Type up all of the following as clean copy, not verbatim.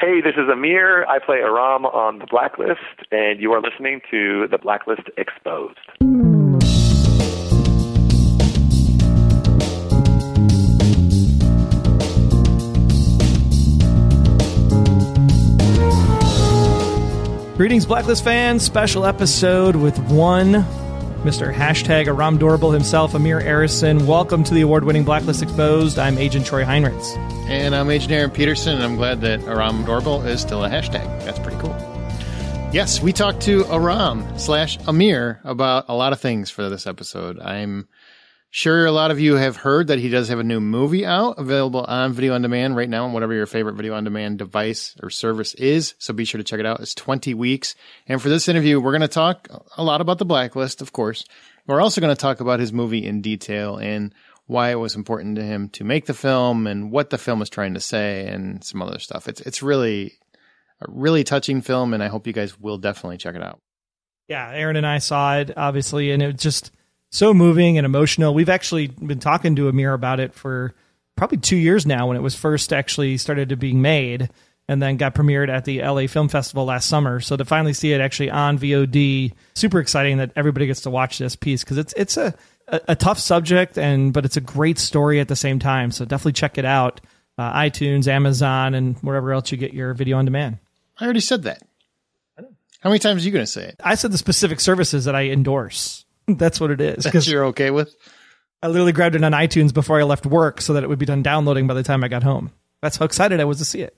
Hey, this is Amir. I play Aram on The Blacklist, and you are listening to The Blacklist Exposed. Greetings, Blacklist fans. Special episode with one Mr. Hashtag Aram Dorable himself, Amir Arison. Welcome to the award-winning Blacklist Exposed. I'm Agent Troy Heinrichs. And I'm Agent Aaron Peterson, and I'm glad that Aram Dorable is still a hashtag. That's pretty cool. Yes, we talked to Aram/Amir about a lot of things for this episode. I'm sure a lot of you have heard that he does have a new movie out, available on video on demand right now on whatever your favorite video on demand device or service is. So be sure to check it out. It's 20 weeks. And for this interview, we're going to talk a lot about The Blacklist, of course. We're also going to talk about his movie in detail and why it was important to him to make the film and what the film is trying to say and some other stuff. It's really a really touching film, and I hope you guys will definitely check it out. Yeah, Aaron and I saw it, obviously, and it was just so moving and emotional. We've actually been talking to Amir about it for probably 2 years now when it was first actually started to being made and then got premiered at the LA Film Festival last summer. So to finally see it actually on VOD, super exciting that everybody gets to watch this piece because it's a tough subject, but it's a great story at the same time. So definitely check it out. iTunes, Amazon, and wherever else you get your video on demand. I already said that. How many times are you going to say it? I said the specific services that I endorse. That's what it is. That you're okay with? I literally grabbed it on iTunes before I left work so that it would be done downloading by the time I got home. That's how excited I was to see it.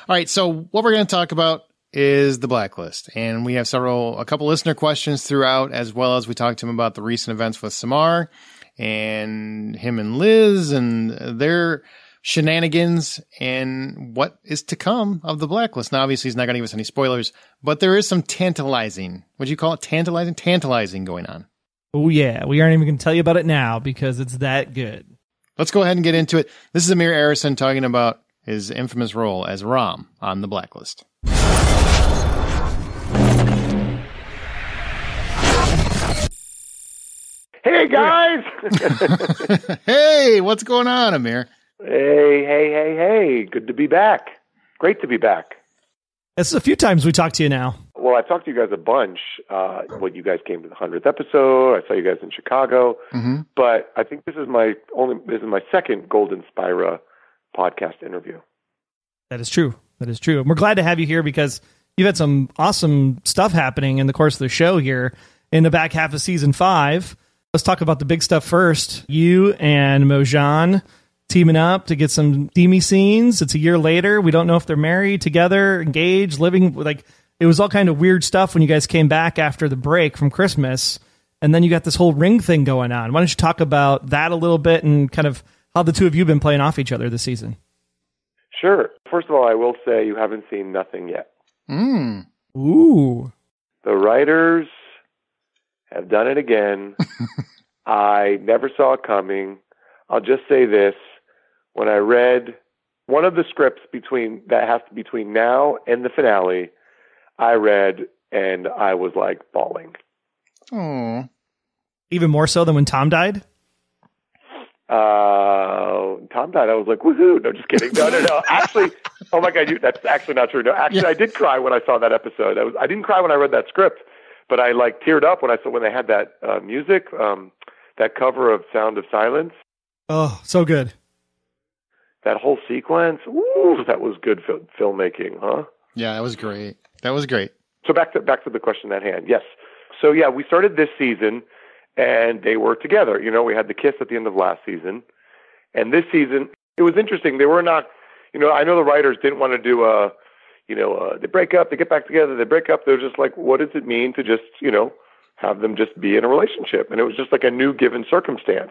All right, so what we're going to talk about is The Blacklist. And we have a couple listener questions throughout, as well as we talked to him about the recent events with Samar and him and Liz and their shenanigans and what is to come of The Blacklist. Now, obviously, he's not going to give us any spoilers, but there is some tantalizing, would you call it tantalizing? Tantalizing going on. Oh, yeah. We aren't even going to tell you about it now because it's that good. Let's go ahead and get into it. This is Amir Arison talking about his infamous role as Aram on The Blacklist. Hey, guys! Hey, what's going on, Amir? Hey. Good to be back. Great to be back. It's a few times we talked to you now. Well, I talked to you guys a bunch when you guys came to the 100th episode. I saw you guys in Chicago. Mm-hmm. But I think this is my second Golden Spira podcast interview. That is true. And we're glad to have you here because you've had some awesome stuff happening in the course of the show here in the back half of season 5. Let's talk about the big stuff first. You and Mojan teaming up to get some steamy scenes. It's a year later. We don't know if they're married, together, engaged, living. Like, it was all kind of weird stuff when you guys came back after the break from Christmas. And then you got this whole ring thing going on. Why don't you talk about that a little bit and kind of how the two of you have been playing off each other this season? Sure. First of all, I will say you haven't seen nothing yet. Ooh. The writers have done it again. I never saw it coming. I'll just say this. When I read one of the scripts between now and the finale, I read and I was like bawling. Oh. Even more so than when Tom died? Tom died. I was like, woohoo. No, just kidding. No. Actually, oh my God, that's actually not true. No, actually, yeah. I did cry when I saw that episode. I didn't cry when I read that script, but I like teared up when they had that music, that cover of Sound of Silence. Oh, so good. That whole sequence, ooh, that was good filmmaking, huh? Yeah, that was great. So back to the question at hand. Yes. So yeah, we started this season, and they were together. You know, we had the kiss at the end of last season, and this season it was interesting. They were not. You know, I know the writers didn't want to do they break up, they get back together, they break up. They're just like, what does it mean to just have them just be in a relationship? And it was just like a new given circumstance.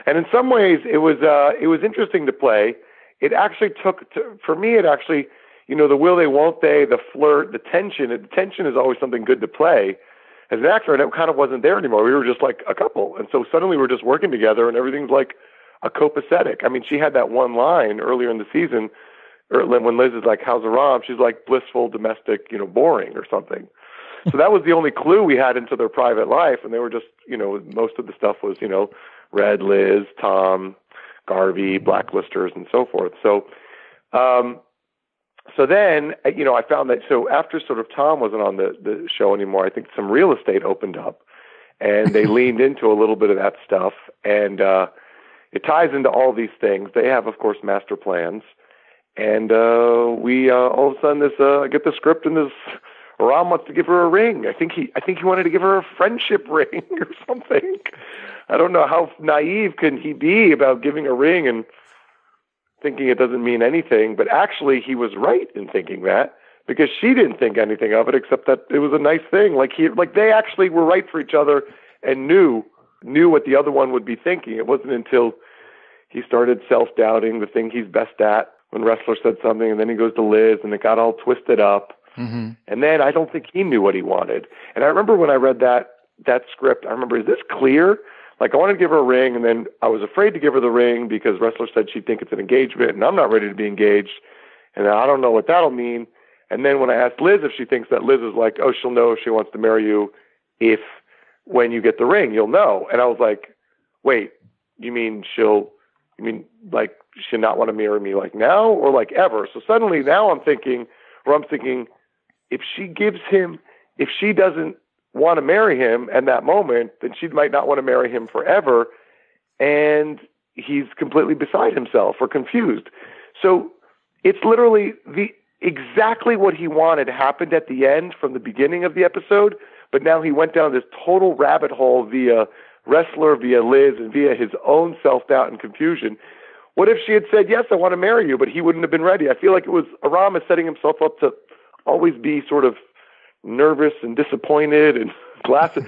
And in some ways, it was interesting to play. It actually for me, the will they, won't they, the flirt, the tension. The tension is always something good to play. As an actor, and it kind of wasn't there anymore. We were just like a couple. And so suddenly we're just working together and everything's like a copacetic. I mean, she had that one line earlier in the season, or when Liz is like, how's Aram? She's like, blissful, domestic, boring or something. So that was the only clue we had into their private life. And they were just, most of the stuff was, Red, Liz, Tom, Garvey, Blacklisters, and so forth. So So then, I found that, so after sort of Tom wasn't on the show anymore, I think some real estate opened up, and they leaned into a little bit of that stuff, and it ties into all these things. They have, of course, master plans, and we all of a sudden I get the script, and this Aram wants to give her a ring. I think he wanted to give her a friendship ring or something. I don't know how naive can he be about giving a ring and thinking it doesn't mean anything, but actually he was right in thinking that, because she didn't think anything of it except that it was a nice thing. Like they actually were right for each other and knew what the other one would be thinking. It wasn't until he started self-doubting the thing he's best at when Wrestler said something, and then he goes to Liz and it got all twisted up. Mm-hmm. And then I don't think he knew what he wanted. And I remember when I read that script, I remember, is this clear? Like, I wanted to give her a ring, and then I was afraid to give her the ring because Wrestler said she'd think it's an engagement, and I'm not ready to be engaged, and I don't know what that'll mean. And then when I asked Liz if she thinks that, Liz is like, oh, she'll know if she wants to marry you when you get the ring, you'll know. And I was like, wait, you mean like she'll not want to marry me like now or like ever? So suddenly now I'm thinking, if she doesn't want to marry him at that moment, then she might not want to marry him forever. And he's completely beside himself or confused. So it's literally exactly what he wanted happened at the end from the beginning of the episode. But now he went down this total rabbit hole via Wrestler, via Liz, and via his own self-doubt and confusion. What if she had said, yes, I want to marry you, but he wouldn't have been ready? I feel like it was Aram is setting himself up to always be sort of nervous and disappointed and glasses.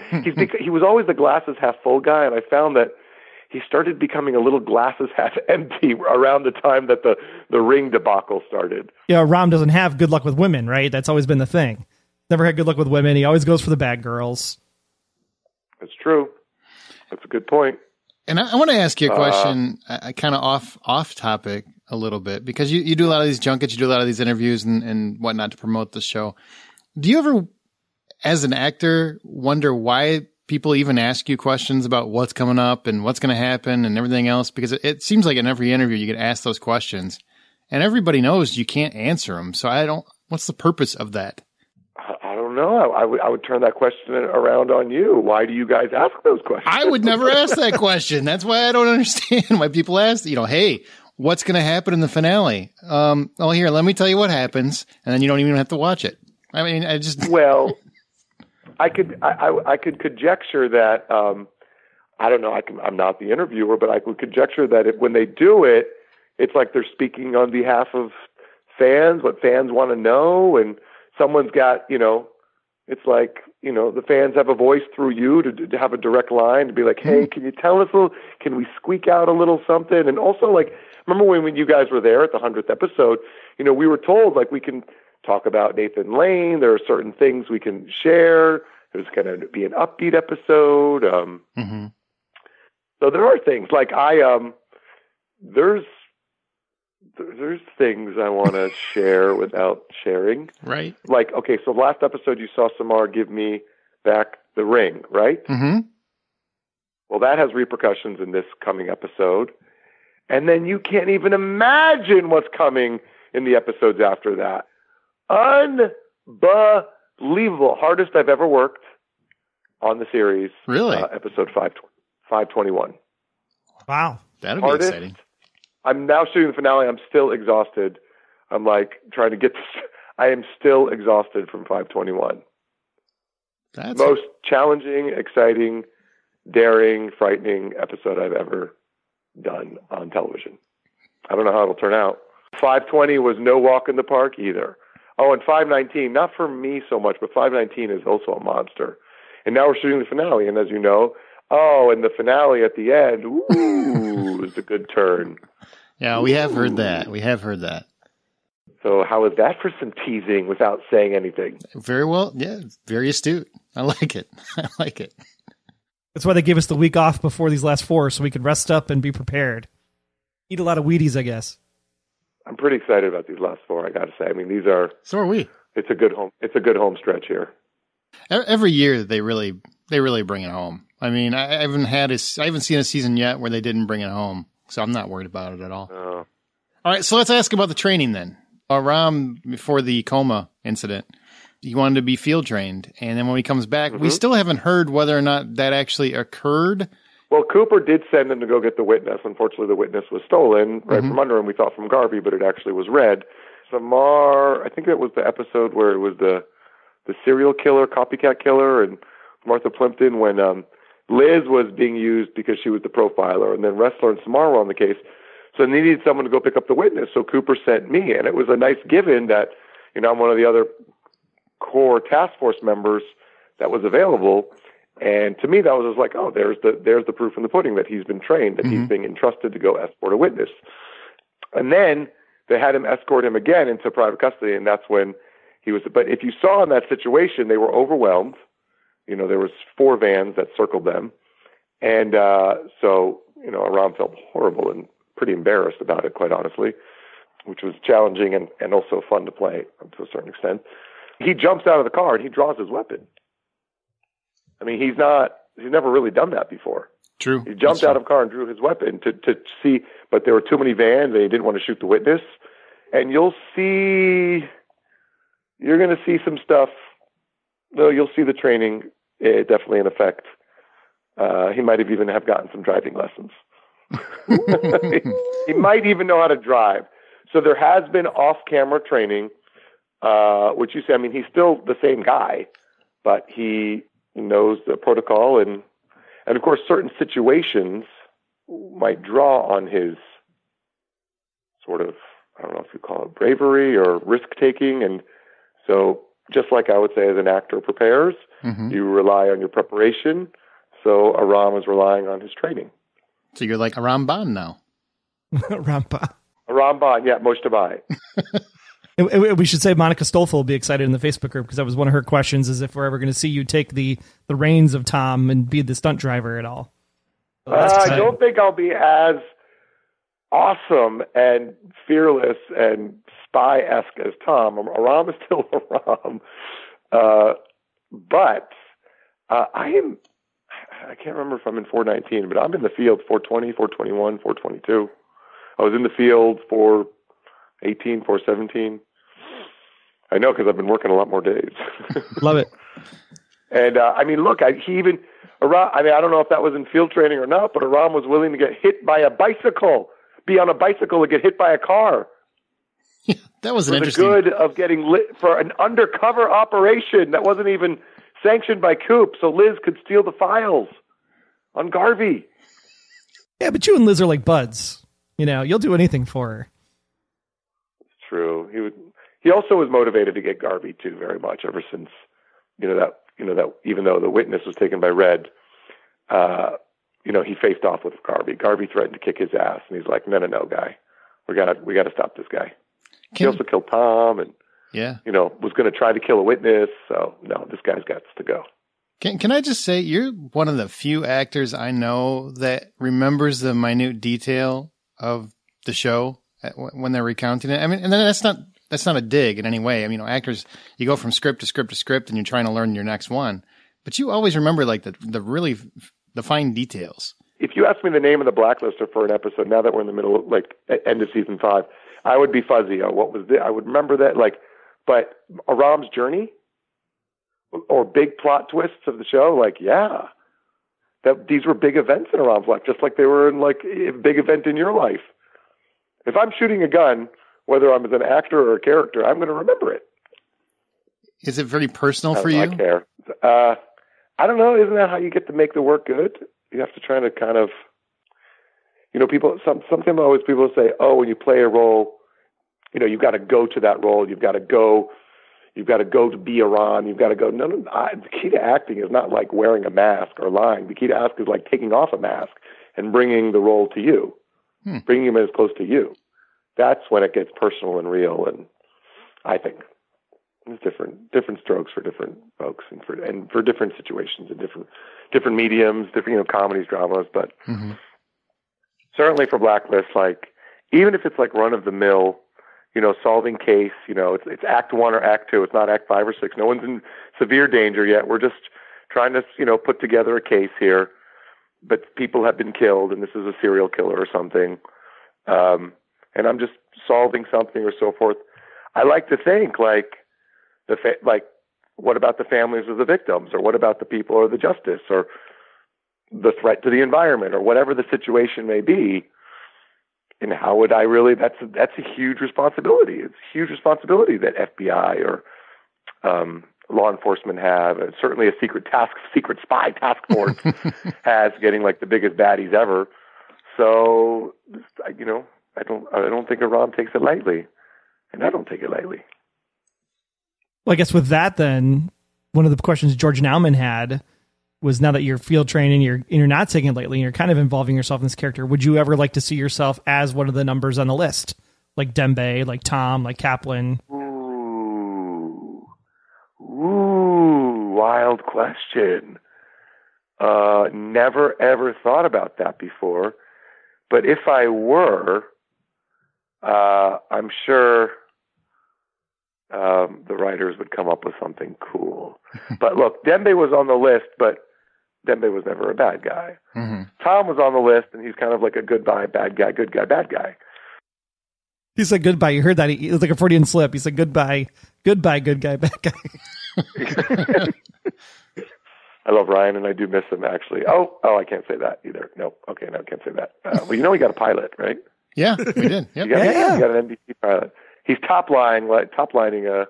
He was always the glasses half full guy, and I found that he started becoming a little glasses half empty around the time that the ring debacle started. Yeah, Aram doesn't have good luck with women, right? That's always been the thing. Never had good luck with women. He always goes for the bad girls. That's true. That's a good point. And I want to ask you a question, kind of off topic a little bit, because you do a lot of these junkets, you do a lot of these interviews and whatnot to promote the show. Do you ever, as an actor, wonder why people even ask you questions about what's coming up and what's going to happen and everything else? Because it seems like in every interview you get asked those questions, and everybody knows you can't answer them. So what's the purpose of that? I don't know. I would turn that question around on you. Why do you guys ask those questions? I would never ask that question. That's why I don't understand why people ask, hey, what's going to happen in the finale? Here, let me tell you what happens, and then you don't even have to watch it. I mean, Well, I could conjecture that, I don't know, I'm not the interviewer, but I could conjecture that when they do it, it's like they're speaking on behalf of fans, what fans want to know, and someone's got, it's like, the fans have a voice through you to have a direct line to be like, hey, can you tell us can we squeak out a little something? And also, like, remember when you guys were there at the 100th episode, we were told, like, we can talk about Nathan Lane. There are certain things we can share. There's going to be an upbeat episode. Mm-hmm. So there are things like there's things I want to share without sharing. Right. Like, okay, so last episode you saw Samar give me back the ring, right? Mm-hmm. Well, that has repercussions in this coming episode. And then you can't even imagine what's coming in the episodes after that. Unbelievable. Hardest I've ever worked on the series. Really? Episode 521. Wow. That'll be exciting. I'm now shooting the finale. I'm still exhausted. I'm like trying to get this. I am still exhausted from 521. That's most challenging, exciting, daring, frightening episode I've ever done on television. I don't know how it'll turn out. 520 was no walk in the park either. Oh, and 519, not for me so much, but 519 is also a monster. And now we're shooting the finale, and as you know, and the finale at the end, ooh, is a good turn. Yeah, we have heard that. We have heard that. So how is that for some teasing without saying anything? Very well. Yeah, very astute. I like it. I like it. That's why they gave us the week off before these last 4, so we could rest up and be prepared. Eat a lot of Wheaties, I guess. I'm pretty excited about these last 4, I got to say. I mean, these are... So are we. It's a good home stretch here. Every year they really bring it home. I mean, I haven't seen a season yet where they didn't bring it home, so I'm not worried about it at all. All right, so let's ask about the training then. Aram, before the coma incident, he wanted to be field trained. And then when he comes back, we still haven't heard whether or not that actually occurred. Well, Cooper did send him to go get the witness. Unfortunately, the witness was stolen right from under him. We thought from Garvey, but it actually was Red. Samar, I think that was the episode where it was the serial killer, copycat killer, and Martha Plimpton when Liz was being used because she was the profiler, and then Ressler and Samar were on the case. So they needed someone to go pick up the witness. So Cooper sent me, and it was a nice given that, I'm one of the other core task force members that was available. And to me, that was just like, oh, there's the proof in the pudding that he's been trained, that he's being entrusted to go escort a witness. And then they had him escort him again into private custody, and that's when he was. But if you saw in that situation, they were overwhelmed. There was 4 vans that circled them, and so Aram felt horrible and pretty embarrassed about it, quite honestly, which was challenging and also fun to play to a certain extent. He jumps out of the car and he draws his weapon. I mean, he's never really done that before. True. He jumped out of the car and drew his weapon to see, but there were too many vans and he didn't want to shoot the witness. And you're going to see some stuff. No, you'll see the training definitely in effect. He might have even gotten some driving lessons. He might even know how to drive. So there has been off-camera training, which you say, I mean, he's still the same guy, but he knows the protocol and of course certain situations might draw on his sort of, I don't know if you call it bravery or risk-taking. And so just like I would say as an actor prepares, you rely on your preparation. So Aram is relying on his training. So you're like Aram Bond now. Aram Bond, yeah, Mojtabai. We should say Monica Stoffel will be excited in the Facebook group because that was one of her questions, is if we're ever going to see you take the reins of Tom and be the stunt driver at all. So I don't think I'll be as awesome and fearless and spy-esque as Tom. Aram is still Aram. But I can't remember if I'm in 419, but I'm in the field 420, 421, 422. I was in the field 418, 417. I know because I've been working a lot more days. Love it. And I mean, look, Aram, I don't know if that was in field training or not, but Aram was willing to get hit by a bicycle, be on a bicycle and get hit by a car. Yeah, that was an interesting. For the good of getting lit for an undercover operation that wasn't even sanctioned by Coop, so Liz could steal the files on Garvey. Yeah, but you and Liz are like buds. You'll do anything for her. It's true. He also was motivated to get Garvey too, very much. Ever since that even though the witness was taken by Red, he faced off with Garvey. Garvey threatened to kick his ass, and he's like, "No, guy, we gotta stop this guy." He also killed Tom, and was going to try to kill a witness. So no, this guy's got to go. Can I just say, you're one of the few actors I know that remembers the minute detail of the show when they're recounting it. I mean, and then that's not a dig in any way. I mean, actors, you go from script to script to script and you're trying to learn your next one, but you always remember like the fine details. If you ask me the name of the Blacklister for an episode, now that we're in the middle of end of season 5, I would be fuzzy on what was I would remember that but Aram's journey or big plot twists of the show, that these were big events in Aram's life, just like they were in a big event in your life. If I'm shooting a gun, whether I'm as an actor or a character, I'm going to remember it. Is it very personal for you? I care. I don't know. Isn't that how you get to make the work good? You have to try to kind of, people, sometimes always people say, oh, when you play a role, you've got to go to that role. You've got to go to be Aram. You've got to go. No. The key to acting is not like wearing a mask or lying. The key to acting is like taking off a mask and bringing the role to you, bringing him as close to you. That's when it gets personal and real. And I think there's different strokes for different folks and for different situations and different mediums, different comedies, dramas. But certainly for Blacklist, even if it's run of the mill, solving case, it's act 1 or act 2. It's not act 5 or 6. No one's in severe danger yet. We're just trying to, put together a case here, but people have been killed and this is a serial killer or something. And I'm just solving something or so forth. I like to think like what about the families of the victims, or what about the people or the justice, or the threat to the environment, or whatever the situation may be. And how would I really? That's a huge responsibility. It's a huge responsibility that FBI or law enforcement have, and certainly a secret spy task force has, getting like the biggest baddies ever. So, I don't think Aram takes it lightly, and I don't take it lightly. Well, I guess with that, then one of the questions George Nauman had was, now that you're field training, you're not taking it lightly, and you're kind of involving yourself in this character, would you ever like to see yourself as one of the numbers on the list, like Dembe, like Tom, like Kaplan? Ooh, wild question. Never ever thought about that before. But if I were, I'm sure the writers would come up with something cool. But look, Dembe was on the list, but Dembe was never a bad guy. Mm-hmm. Tom was on the list, and he's kind of like a goodbye, bad guy, good guy, bad guy. He said goodbye. You heard that? It was like a Freudian slip. He said goodbye, good guy, bad guy. I love Ryan, and I do miss him, actually. Oh, I can't say that either. No, okay, no, I can't say that. Well, we got a pilot, right? Yeah, we did. Yep. You got an NBC pilot. He's top-lining a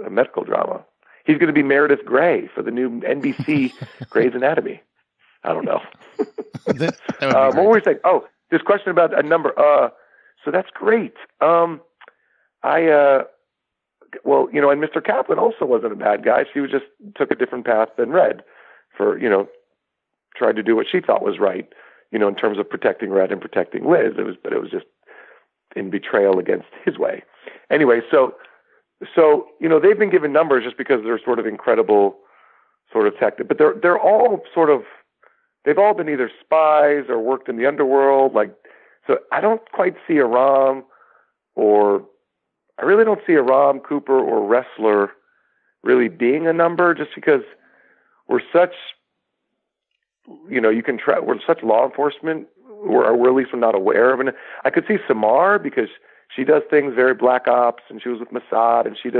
medical drama. He's going to be Meredith Grey for the new NBC Grey's Anatomy. I don't know. What were we saying? Oh, this question about a number. So that's great. And Mr. Kaplan also wasn't a bad guy. She just took a different path than Red for, tried to do what she thought was right, in terms of protecting Red and protecting Liz. It was just in betrayal against his way. Anyway, so they've been given numbers just because they're sort of incredible sort of tech, but they're all sort of, they've all been either spies or worked in the underworld. So I don't quite see Aram, I really don't see Aram, Cooper, or Wrestler really being a number, just because we're such, we're such law enforcement, or at least we're not aware of it. I could see Samar, because she does things very black ops, and she was with Mossad, and she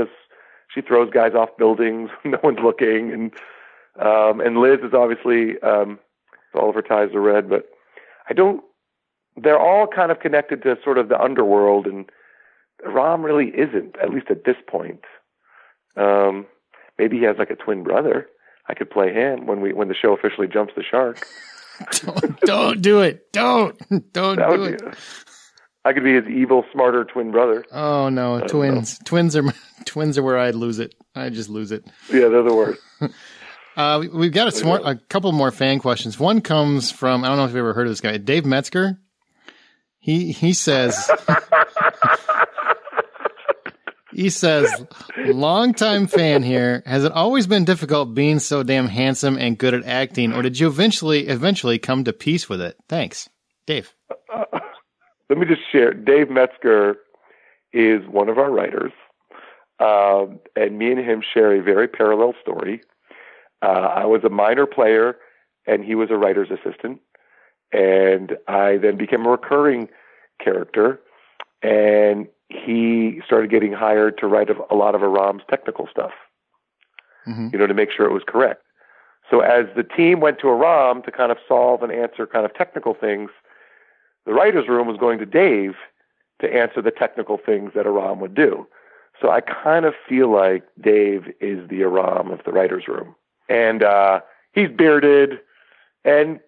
throws guys off buildings, no one's looking, and Liz is obviously, all of her ties are Red, but they're all kind of connected to sort of the underworld, and Aram really isn't, at least at this point. Maybe he has like a twin brother. I could play him when the show officially jumps the shark. Don't do it. Don't do it. I could be his evil, smarter twin brother. Oh no, twins. Twins are where I'd lose it. I just lose it. Yeah, they're the worst. We've got a couple more fan questions. One comes from, I don't know if you've ever heard of this guy, Dave Metzger. He says, longtime fan here. Has it always been difficult being so damn handsome and good at acting, or did you eventually come to peace with it? Thanks, Dave. Let me just share. Dave Metzger is one of our writers, and me and him share a very parallel story. I was a minor player, and he was a writer's assistant. And I then became a recurring character, and he started getting hired to write a lot of Aram's technical stuff, to make sure it was correct. So as the team went to Aram to kind of solve and answer kind of technical things, the writer's room was going to Dave to answer the technical things that Aram would do. So I kind of feel like Dave is the Aram of the writer's room. And he's bearded and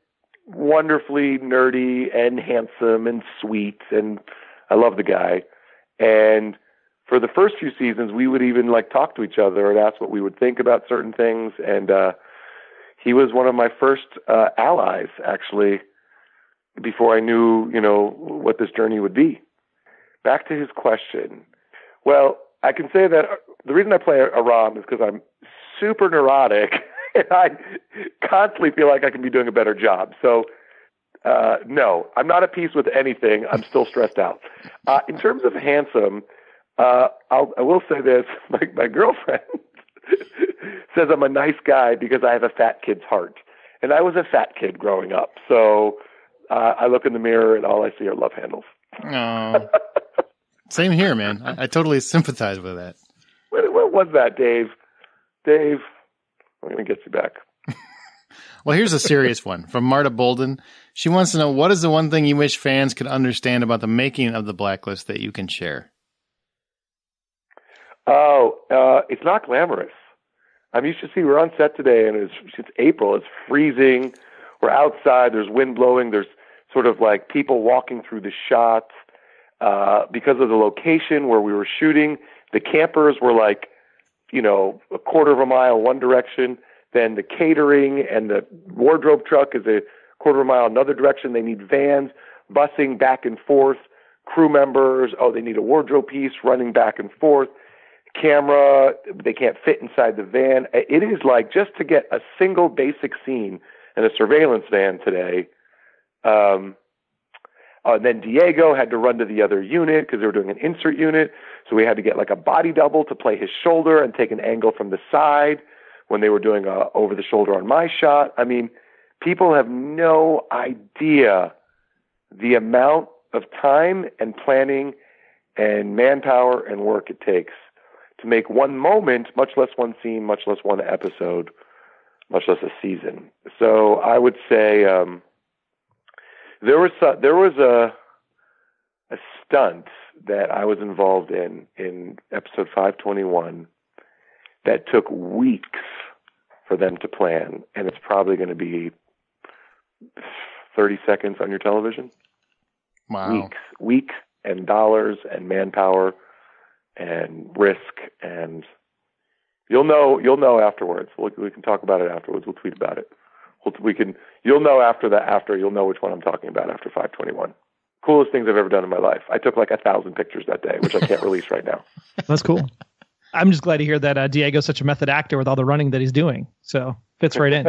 wonderfully nerdy and handsome and sweet, and I love the guy. And for the first few seasons, we would even talk to each other and ask what we would think about certain things. And he was one of my first allies, actually, before I knew, what this journey would be. Back to his question. Well, I can say that the reason I play Aram is because I'm super neurotic, and I constantly feel like I can be doing a better job. So, no, I'm not at peace with anything. I'm still stressed out. In terms of handsome, I will say this. My girlfriend says I'm a nice guy because I have a fat kid's heart. And I was a fat kid growing up. So I look in the mirror and all I see are love handles. Oh. Same here, man. I totally sympathize with that. What was that, Dave? Dave, I'm going to get you back. Well, here's a serious one from Marta Bolden. She wants to know, what is the one thing you wish fans could understand about the making of the Blacklist that you can share? It's not glamorous. I mean, you should see, we're on set today, and it's April. It's freezing. We're outside. There's wind blowing. There's sort of like people walking through the shots. Because of the location where we were shooting, the campers were like, a quarter of a mile one direction. Then the catering and the wardrobe truck is a quarter of a mile another direction. They need vans, busing back and forth. Crew members, they need a wardrobe piece running back and forth. Camera, they can't fit inside the van. It is like, just to get a single basic scene in a surveillance van today. Then Diego had to run to the other unit because they were doing an insert unit. So we had to get like a body double to play his shoulder and take an angle from the side when they were doing over the shoulder on my shot. I mean, people have no idea the amount of time and planning and manpower and work it takes to make one moment, much less one scene, much less one episode, much less a season. So I would say there was a stunt that I was involved in episode 521 that took weeks for them to plan, and it's probably going to be 30 seconds on your television. Wow. Weeks and dollars and manpower and risk, and you'll know afterwards. We can talk about it afterwards. We'll tweet about it. You'll know after you'll know which one I'm talking about after 521. Coolest things I've ever done in my life. I took like 1,000 pictures that day, which I can't release right now. That's cool. I'm just glad to hear that Diego's such a method actor with all the running that he's doing. So fits right in.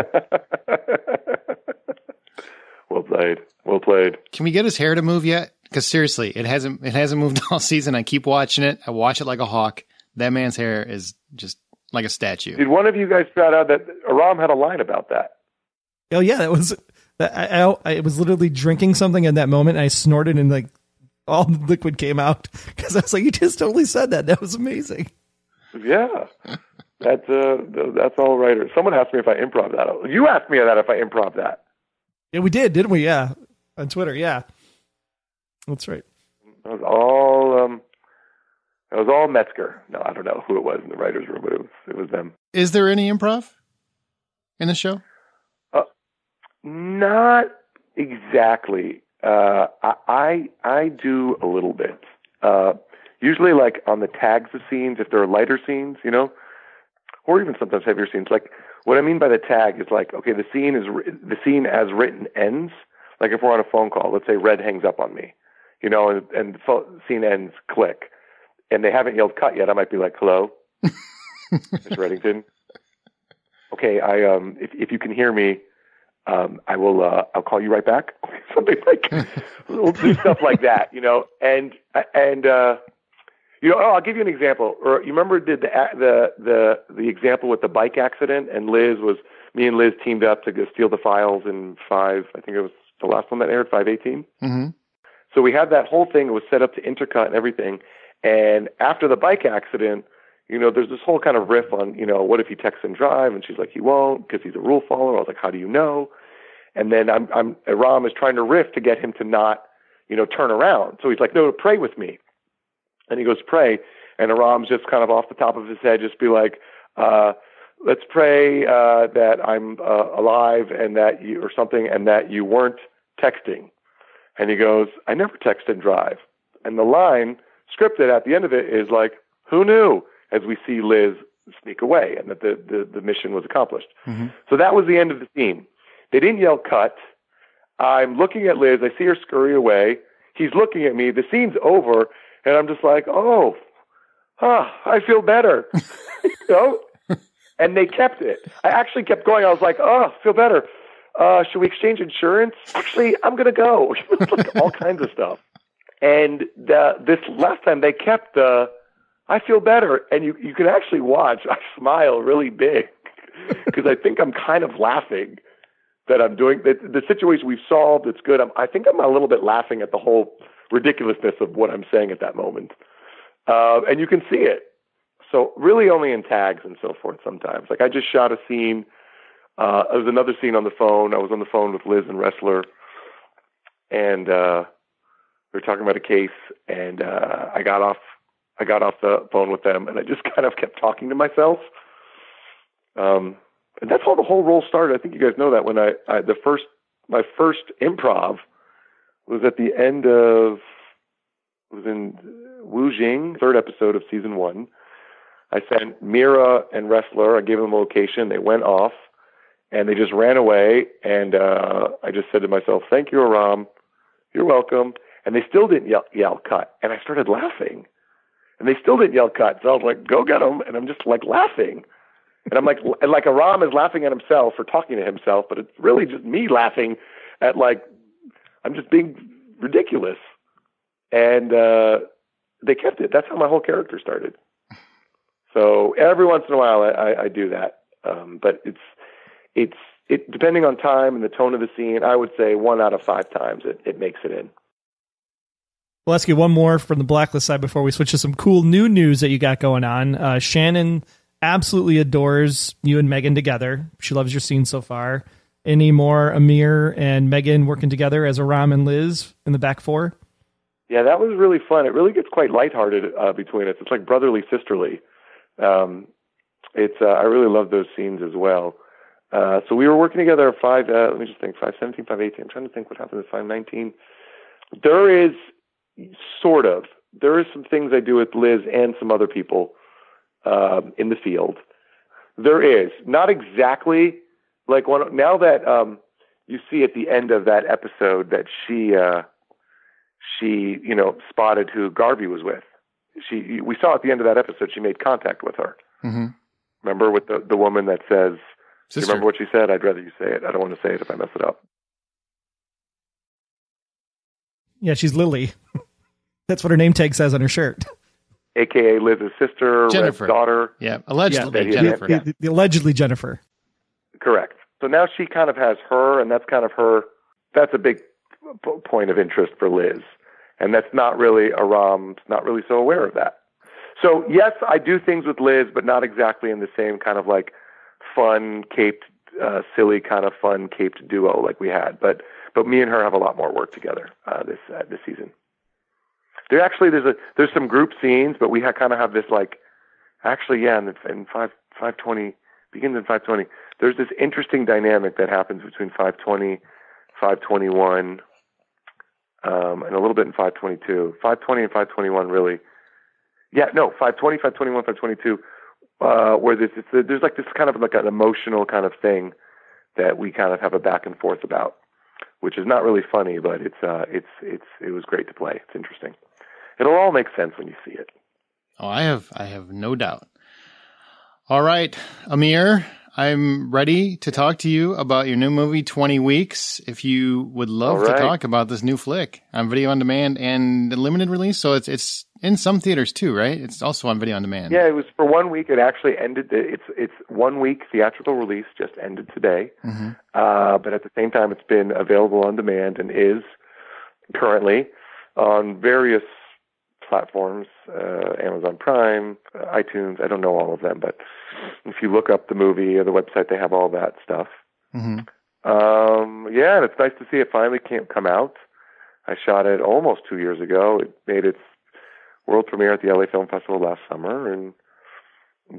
Well played. Well played. Can we get his hair to move yet? Because seriously, it hasn't moved all season. I keep watching it. I watch it like a hawk. That man's hair is just like a statue. Did one of you guys shout out that Aram had a line about that? Oh yeah, that was. I was literally drinking something in that moment, and I snorted, and like all the liquid came out because I was like, "You just totally said that. That was amazing." Yeah, that's all right. Someone asked me if I improv that. You asked me that if I improv that. Yeah, we did, didn't we? Yeah, on Twitter. Yeah, that's right. It was all Metzger. No, I don't know who it was in the writers' room, but it was them. Is there any improv in the show? Not exactly. I do a little bit. Usually, like on the tags of scenes, if there are lighter scenes, or even sometimes heavier scenes. Like what I mean by the tag is like, okay, the scene as written ends. Like if we're on a phone call, let's say Red hangs up on me, and the scene ends, click, and they haven't yelled cut yet. I might be like, hello, Miss Reddington. Okay, if you can hear me. I'll call you right back. Something like, we'll do stuff like that, and I'll give you an example. Or you remember the example with the bike accident, and me and Liz teamed up to go steal the files in I think it was the last one that aired, 518. Mm-hmm. So we had that whole thing. It was set up to intercut and everything. And after the bike accident, there's this whole kind of riff on, what if he texts and drive? And she's like, he won't because he's a rule follower. I was like, how do you know? And then Aram is trying to riff to get him to not, turn around. So he's like, no, pray with me. And he goes, pray. And Aram's just kind of off the top of his head, just be like, let's pray that I'm alive and that you, or something, and that you weren't texting. And he goes, I never text and drive. And the line scripted at the end of it is like, who knew? As we see Liz sneak away and that the mission was accomplished. Mm-hmm. So that was the end of the scene. They didn't yell cut. I'm looking at Liz. I see her scurry away. He's looking at me. The scene's over. And I'm just like, I feel better. And they kept it. I actually kept going. I was like, I feel better. Should we exchange insurance? Actually, I'm going to go. Like all kinds of stuff. And this last time they kept the, I feel better. And you can actually watch. I smile really big because I think I'm kind of laughing that I'm doing the situation we've solved. It's good. I think I'm a little bit laughing at the whole ridiculousness of what I'm saying at that moment. And you can see it. So really only in tags and so forth sometimes. Like I just shot a scene. There was another scene on the phone. I was on the phone with Liz and Wrestler, and we were talking about a case, and I got off the phone with them, and I just kind of kept talking to myself. And that's how the whole role started. I think you guys know that when my first improv was at the end of, it was in Wu Jing, third episode of season 1. I sent Mira and Wrestler, I gave them a location, they went off, and they just ran away, and I just said to myself, thank you, Aram, you're welcome. And they still didn't yell cut, and I started laughing. And they still didn't yell cut, so I was like, go get them, and I'm just like laughing. And I'm like Aram is laughing at himself for talking to himself, but it's really just me laughing at like, I'm just being ridiculous. And they kept it. That's how my whole character started. So every once in a while I do that. But it's depending on time and the tone of the scene, I would say 1 out of 5 times it makes it in. We'll ask you one more from the Blacklist side before we switch to some cool new news that you got going on. Shannon absolutely adores you and Megan together. She loves your scene so far. Any more Amir and Megan working together as Aram and Liz in the back 4? Yeah, that was really fun. It really gets quite lighthearted between us. It's like brotherly, sisterly. I really love those scenes as well. So we were working together at 517, 518. I'm trying to think what happened at 519. There is some things I do with Liz and some other people in the field. There is not exactly like now that you see at the end of that episode that she spotted who Garvey was with. We saw at the end of that episode she made contact with her. Mm-hmm. Remember with the woman that says, do you remember what she said? I'd rather you say it. I don't want to say it if I mess it up. Yeah, she's Lily. That's what her name tag says on her shirt. AKA Liz's sister, Jennifer. Red's daughter. Yeah, allegedly Jennifer. Jennifer. The allegedly Jennifer. Correct. So now she kind of has her, and that's kind of her. That's a big point of interest for Liz. And that's not really, Aram's not really so aware of that. So yes, I do things with Liz, but not exactly in the same kind of like fun, caped, silly kind of fun, caped duo like we had. But me and her have a lot more work together this season. There's some group scenes, but we kind of have this like, actually, yeah, in 520, begins in 520. There's this interesting dynamic that happens between 520, 521, and a little bit in 522. 520 and 521 really. Yeah, no, 520, 521, 522, where there's like this kind of like an emotional kind of thing that we kind of have a back and forth about, which is not really funny, but it was great to play. It's interesting. It'll all make sense when you see it. Oh, I have no doubt. All right, Amir, I'm ready to talk to you about your new movie, 20 Weeks. If you would love to talk about this new flick on video on demand and limited release. So it's in some theaters too, right? It's also on video on demand. Yeah, it was for 1 week. It actually ended. It's 1 week theatrical release just ended today. Mm-hmm. But at the same time, it's been available on demand and is currently on various platforms, Amazon Prime, iTunes. I don't know all of them, but if you look up the movie or the website, they have all that stuff. Mm-hmm. Yeah, and it's nice to see it finally come out. I shot it almost 2 years ago. It made its world premiere at the LA Film Festival last summer, and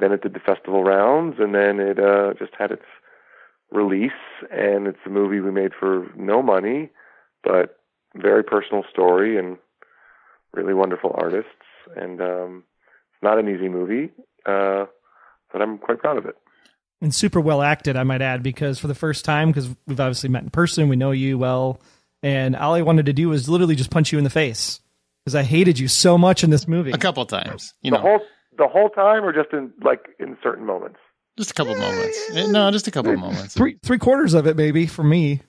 then it did the festival rounds, and then it just had its release, and it's a movie we made for no money, but very personal story and really wonderful artists, and it's not an easy movie, but I'm quite proud of it. And super well acted, I might add, because for the first time, because we've obviously met in person, we know you well, and all I wanted to do was literally just punch you in the face, because I hated you so much in this movie. A couple times. The whole time, or just in certain moments? Just a couple moments. No, just a couple moments. Three quarters of it, maybe, for me.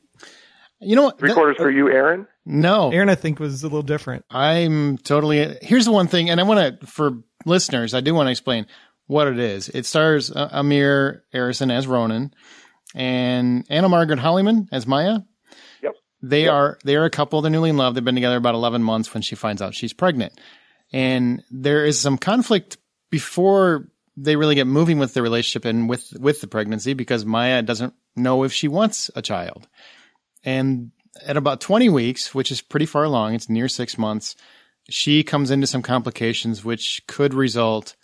You know what? 3/4 for you, Aaron? No. Aaron, I think, was a little different. I'm totally... Here's the one thing, and I want to, for listeners, I do want to explain what it is. It stars Amir Arison as Ronan and Anna Margaret Hollyman as Maya. Yep. they are a couple. They're newly in love. They've been together about 11 months when she finds out she's pregnant. And there is some conflict before they really get moving with the relationship and with the pregnancy, because Maya doesn't know if she wants a child. And at about 20 weeks, which is pretty far along, it's near 6 months, she comes into some complications which could result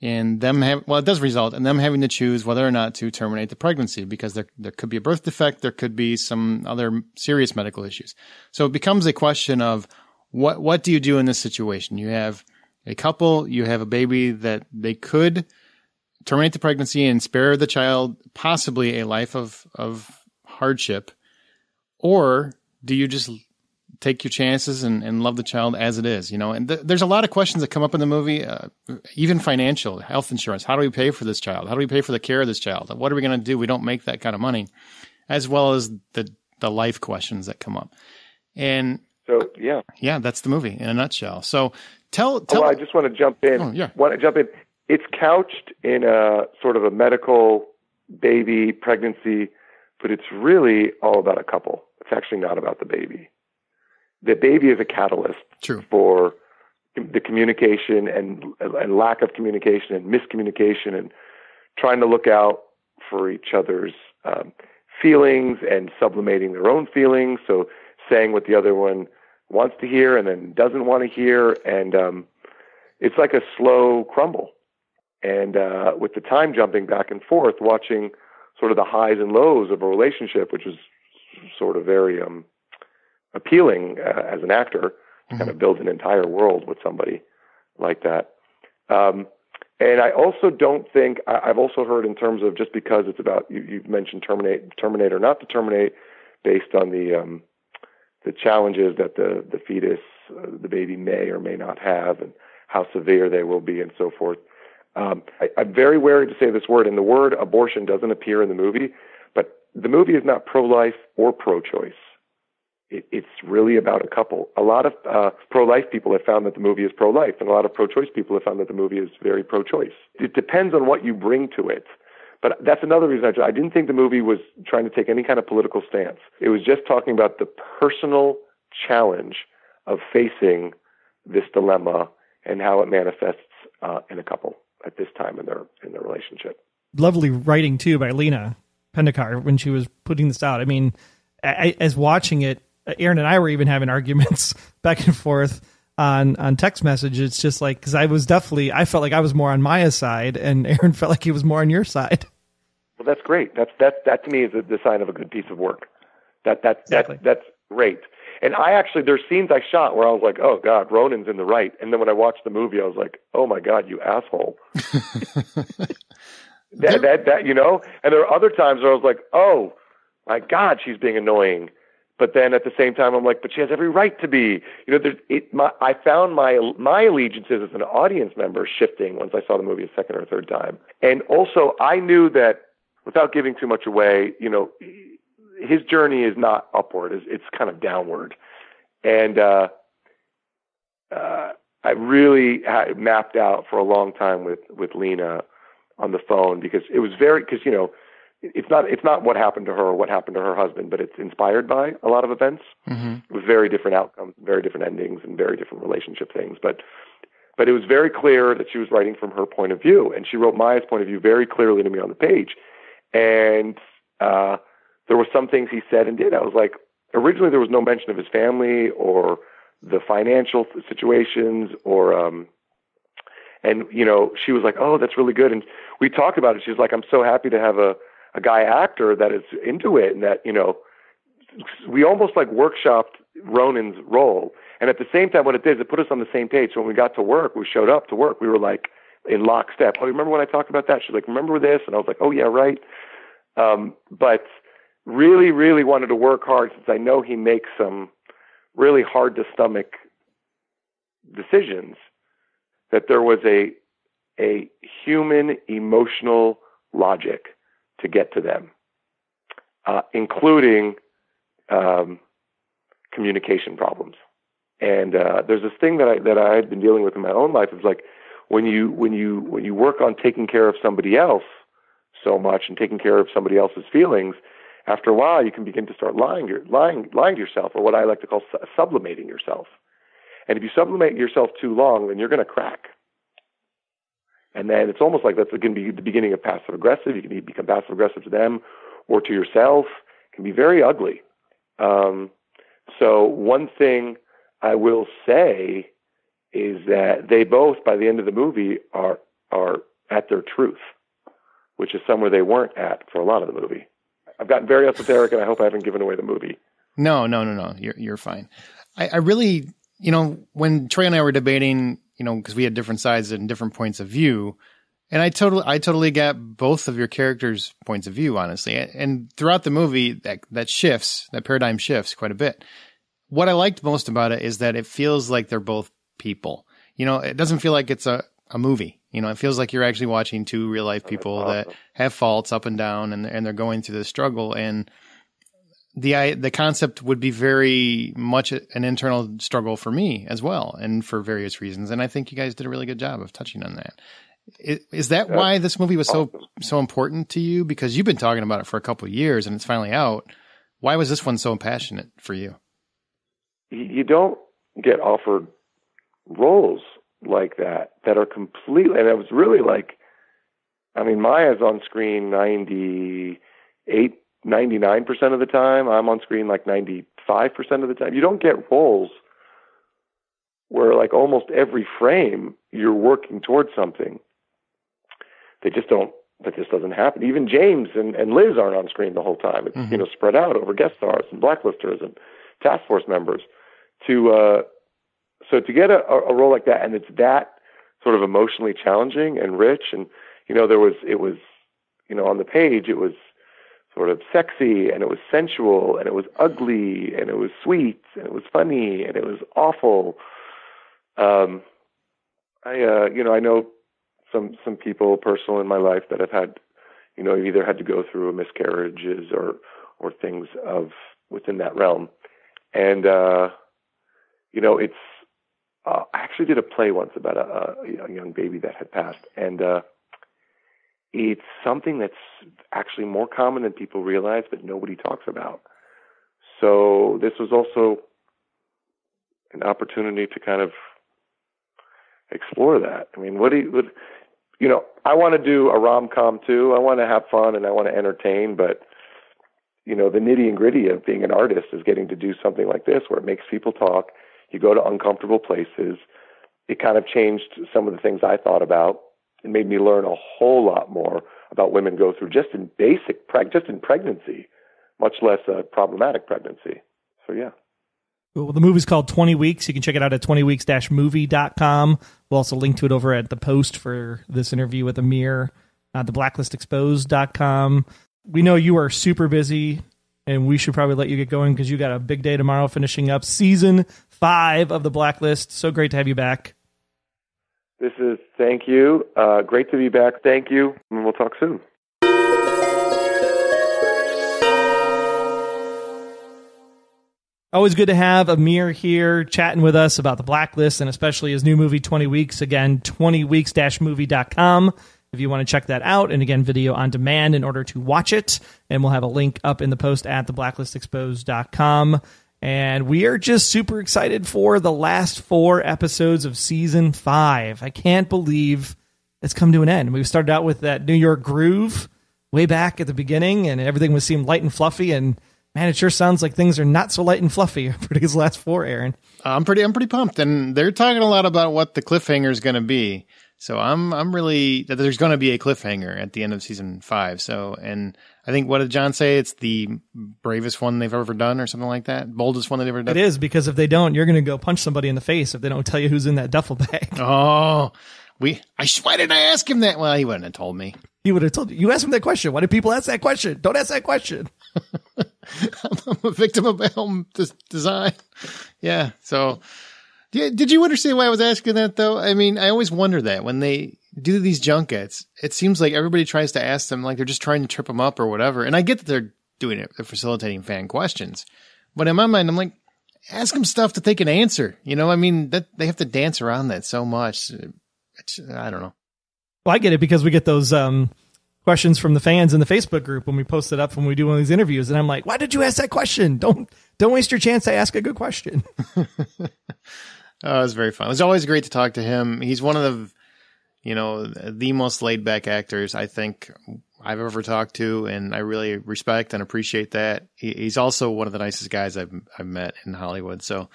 in them it does result in them having to choose whether or not to terminate the pregnancy, because there could be a birth defect, there could be some other serious medical issues. So it becomes a question of what do you do in this situation? You have a couple, you have a baby that they could terminate the pregnancy and spare the child possibly a life of hardship, or do you just take your chances and love the child as it is, And there's a lot of questions that come up in the movie, even financial, health insurance. How do we pay for this child? How do we pay for the care of this child? What are we going to do? We don't make that kind of money, as well as the life questions that come up. And so, yeah, that's the movie in a nutshell. So tell. Well, I just want to jump in. Oh, yeah. It's couched in a sort of a medical baby pregnancy, but it's really all about a couple. It's actually not about the baby. The baby is a catalyst for the communication and lack of communication and miscommunication and trying to look out for each other's feelings and sublimating their own feelings. So saying what the other one wants to hear and then doesn't want to hear. And it's like a slow crumble. And with the time jumping back and forth, watching sort of the highs and lows of a relationship, which is sort of very appealing as an actor, to kind of build an entire world with somebody like that. And I also don't think, I've also heard in terms of just because it's about, you mentioned terminate or not to terminate based on the challenges that the fetus, the baby may or may not have and how severe they will be and so forth. I'm very wary to say this word, and the word abortion doesn't appear in the movie, but the movie is not pro-life or pro-choice. It's really about a couple. A lot of pro-life people have found that the movie is pro-life, and a lot of pro-choice people have found that the movie is very pro-choice. It depends on what you bring to it. But that's another reason I didn't think the movie was trying to take any kind of political stance. It was just talking about the personal challenge of facing this dilemma and how it manifests in a couple at this time in their relationship. Lovely writing, too, by Lena Pendekar when she was putting this out. I mean, as watching it, Aaron and I were even having arguments back and forth on text message. It's just like, because I felt like I was more on Maya's side, and Aaron felt like he was more on your side. Well, that's great. That to me is the sign of a good piece of work. Exactly. That's great. And there's scenes I shot where I was like, oh God, Ronan's in the right. And then when I watched the movie, I was like, oh my God, you asshole. And there are other times where I was like, oh my God, she's being annoying. But then at the same time, I'm like, but she has every right to be. I found my allegiances as an audience member shifting once I saw the movie a second or third time. And also, I knew that without giving too much away, his journey is not upward; it's kind of downward. And I really mapped out for a long time with Lena on the phone because it was it's not what happened to her or what happened to her husband, but it's inspired by a lot of events with very different outcomes, very different endings, and very different relationship things. But it was very clear that she was writing from her point of view, and she wrote Maya's point of view very clearly to me on the page. And there were some things he said and did. I was like, originally there was no mention of his family or the financial situations or and she was like, oh, that's really good. And we talked about it. She's like, I'm so happy to have a guy actor that is into it, and that, we almost like workshopped Ronan's role. And at the same time, what it did is it put us on the same page. So when we got to work, we showed up to work, we were like in lockstep. Oh, remember when I talked about that? She's like, remember this? And I was like, oh yeah, right. But really, really wanted to work hard since I know he makes some really hard to stomach decisions, that there was a human emotional logic to get to them, including communication problems. And there's this thing that I had been dealing with in my own life. It's like when you work on taking care of somebody else so much and taking care of somebody else's feelings, after a while, you can begin to start lying to yourself, or what I like to call sublimating yourself. And if you sublimate yourself too long, then you're going to crack. And then it's almost like that's going to be the beginning of passive aggressive. You can become passive aggressive to them or to yourself. It can be very ugly. So one thing I will say is that they both, by the end of the movie, are at their truth, which is somewhere they weren't at for a lot of the movie. I've gotten very esoteric, and I hope I haven't given away the movie. No. You're fine. I really, when Troy and I were debating, because we had different sides and different points of view, and I totally get both of your characters' points of view, honestly. And throughout the movie, that paradigm shifts quite a bit. What I liked most about it is that it feels like they're both people. It doesn't feel like it's a movie. It feels like you're actually watching two real life people that have faults up and down, and they're going through this struggle. And the concept would be very much an internal struggle for me as well, and for various reasons. And I think you guys did a really good job of touching on that. Is that why this movie was so important to you? Because you've been talking about it for a couple of years, and it's finally out. Why was this one so passionate for you? You don't get offered roles like that are completely, and it was really like, Maya's on screen 99% of the time. I'm on screen like 95% of the time. You don't get roles where like almost every frame you're working towards something. That just doesn't happen. Even James and Liz aren't on screen the whole time. It's, spread out over guest stars and blacklisters and task force members. So to get a role like that, and it's that sort of emotionally challenging and rich, and it was on the page it was sort of sexy, and it was sensual, and it was ugly, and it was sweet, and it was funny, and it was awful. I know some people personal in my life that have had, either had to go through miscarriages or things within that realm, and it's. I actually did a play once about a young baby that had passed, and it's something that's actually more common than people realize, but nobody talks about. So this was also an opportunity to kind of explore that. I want to do a rom-com too. I want to have fun and I want to entertain, but the nitty and gritty of being an artist is getting to do something like this where it makes people talk. You go to uncomfortable places. It kind of changed some of the things I thought about. It made me learn a whole lot more about women go through just in pregnancy, much less a problematic pregnancy. So, yeah. Well, the movie's called 20 Weeks. You can check it out at 20weeks-movie.com. We'll also link to it over at the post for this interview with Amir, theblacklistexposed.com. We know you are super busy, and we should probably let you get going because you got a big day tomorrow finishing up season 5 of The Blacklist. So great to have you back. Thank you. Great to be back. Thank you. And we'll talk soon. Always good to have Amir here chatting with us about The Blacklist and especially his new movie, 20 Weeks. Again, 20weeks-movie.com. If you want to check that out, and again, video on demand in order to watch it. And we'll have a link up in the post at theblacklistexposed.com. And we are just super excited for the last 4 episodes of season 5. I can't believe it's come to an end. We started out with that New York groove way back at the beginning, and everything seemed light and fluffy. And man, it sure sounds like things are not so light and fluffy for these last 4, Aaron. I'm pretty pumped, and they're talking a lot about what the cliffhanger is going to be. So I'm really that there's going to be a cliffhanger at the end of season 5. So, and I think, what did John say? It's the bravest one they've ever done, or something like that. Boldest one they've ever done. It is, because if they don't, you're going to go punch somebody in the face if they don't tell you who's in that duffel bag. Oh, why didn't I ask him that? Well, he wouldn't have told me. He would have told you. You asked him that question. Why do people ask that question? Don't ask that question. I'm a victim of my own design. Yeah. So, did you understand why I was asking that, though? I always wonder that when they do these junkets, it seems like everybody tries to ask them like they're just trying to trip them up or whatever. And I get that they're doing it, they're facilitating fan questions. But in my mind, I'm like, ask them stuff that they can answer. That they have to dance around that so much. I don't know. Well, I get it because we get those questions from the fans in the Facebook group when we post it up when we do one of these interviews. And I'm like, why did you ask that question? Don't waste your chance to ask a good question. Oh, it was very fun. It was always great to talk to him. He's one of the most laid back actors I think I've ever talked to, and I really respect and appreciate that. He's also one of the nicest guys I've met in Hollywood. So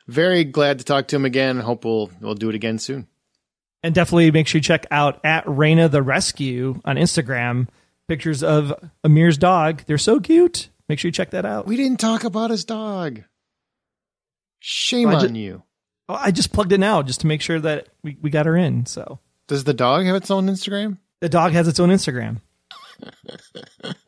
very glad to talk to him again. Hope we'll do it again soon. And definitely make sure you check out at Raina the Rescue on Instagram. Pictures of Amir's dog. They're so cute. Make sure you check that out. We didn't talk about his dog. Shame on you. Oh, I just plugged it now just to make sure that we got her in. So does the dog have its own Instagram? The dog has its own Instagram.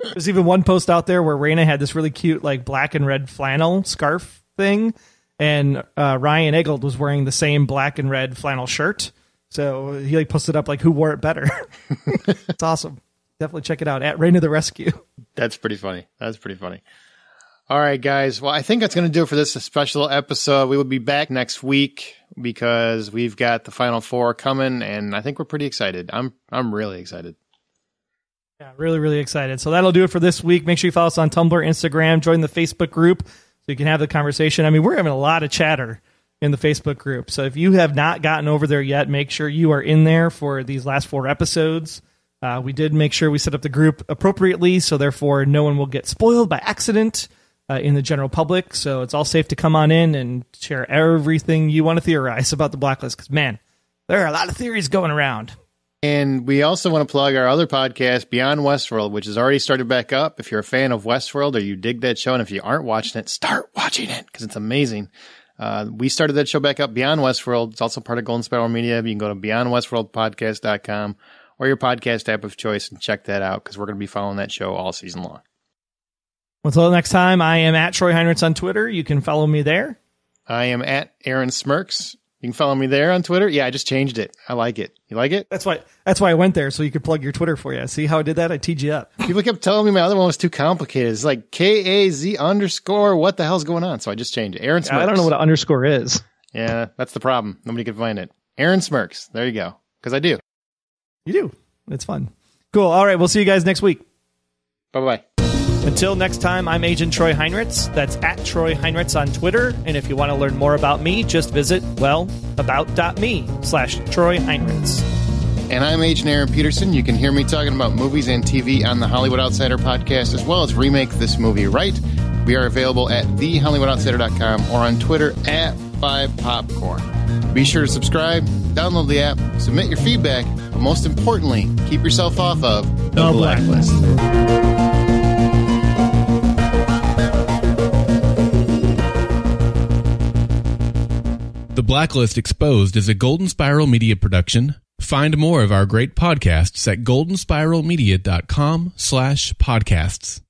There's even one post out there where Raina had this really cute like black and red flannel scarf thing, and Ryan Eggold was wearing the same black and red flannel shirt. So he like posted up like who wore it better. It's awesome. Definitely check it out at Raina the Rescue. That's pretty funny. All right, guys. Well, I think that's going to do it for this special episode. We will be back next week because we've got the Final Four coming, and I think we're pretty excited. I'm really excited. Yeah, really, really excited. So that'll do it for this week. Make sure you follow us on Tumblr, Instagram, join the Facebook group so you can have the conversation. I mean, we're having a lot of chatter in the Facebook group. So if you have not gotten over there yet, make sure you are in there for these last 4 episodes. We did make sure we set up the group appropriately, so therefore no one will get spoiled by accident in the general public. So it's all safe to come on in and share everything you want to theorize about the Blacklist, because, man, there are a lot of theories going around. And we also want to plug our other podcast, Beyond Westworld, which has already started back up. If you're a fan of Westworld or you dig that show, and if you aren't watching it, start watching it because it's amazing. We started that show back up, Beyond Westworld. It's also part of Golden Spiral Media. You can go to beyondwestworldpodcast.com or your podcast app of choice and check that out because we're going to be following that show all season long. Until next time, I am at Troy Heinrichs on Twitter. You can follow me there. I am at Aaron Smirks. You can follow me there on Twitter. Yeah, I just changed it. I like it. You like it? That's why I went there, so you could plug your Twitter for you. See how I did that? I teed you up. People kept telling me my other one was too complicated. It's like KAZ_. What the hell's going on? So I just changed it. Aaron Smirks. I don't know what an underscore is. Yeah, that's the problem. Nobody can find it. Aaron Smirks. There you go. Because I do. You do. It's fun. Cool. All right. We'll see you guys next week. Bye-bye. Until next time, I'm Agent Troy Heinrichs. That's at Troy Heinrichs on Twitter. And if you want to learn more about me, just visit, about.me/Troy Heinrichs. And I'm Agent Aaron Peterson. You can hear me talking about movies and TV on the Hollywood Outsider podcast, as well as Remake This Movie Right. We are available at thehollywoodoutsider.com or on Twitter at 5popcorn. Be sure to subscribe, download the app, submit your feedback, but most importantly, keep yourself off of the Blacklist. The Blacklist Exposed is a Golden Spiral Media production. Find more of our great podcasts at goldenspiralmedia.com/podcasts.